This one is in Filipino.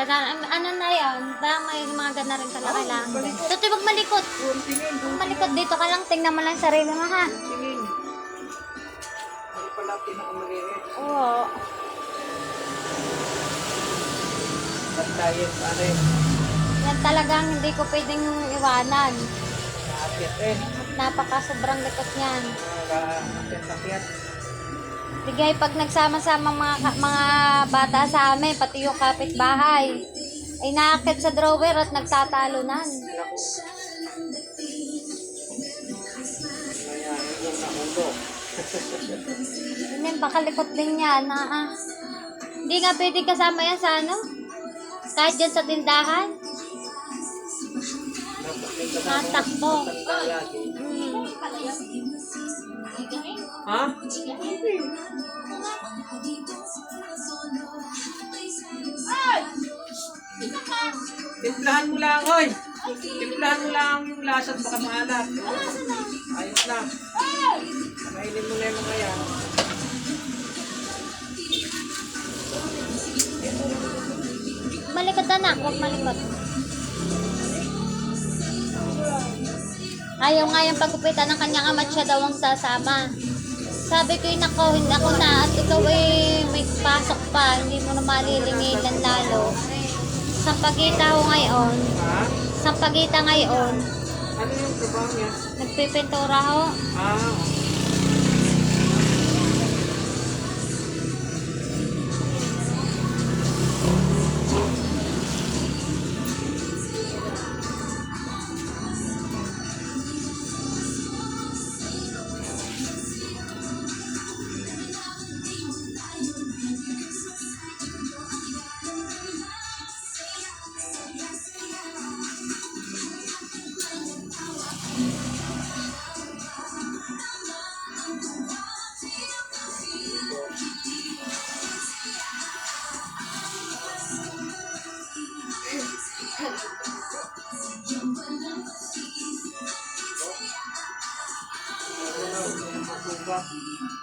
Ano na yan? Ba may mga gana rin kalaki lang. Tuti, wag malikot. Wag malikot dito ka lang. Tingnan mo lang yung sarili mo, ha? Tingin. Ay pala pinakamaliit. Oo. Bantayan pa rin. Yan talagang hindi ko pwedeng iwanan. Naakyat eh. Napaka sobrang likot niyan. Naakyat-akyat. Bigay pag nagsama-sama mga bata sa amin, pati yung kapitbahay, ay naakit sa drawer at nagtatalunan. Kaya yung nakulo. Yan, pakalikot din yan. Hindi nga pwede kasama yan sa ano? Kahit dyan sa tindahan. Natakbo. Ha? Timplahan mo lang, oy! Timplahan mo lang yung lasa at baka maalat. Ayos na. Kainin mo na yung mga yan. Malikot anak, huwag malikot. Ayaw nga yung pagkupitan ng kanyang ama, siya daw ang sasama. Sabi ko yun ako, hindi ako na, at ikaw may pasok pa, hindi mo na malilingitan lalo. Sampagita ko ngayon, Ha? sampagita ngayon, Ano yung trabaho niya? nagpipintura ho. Ah, ano na,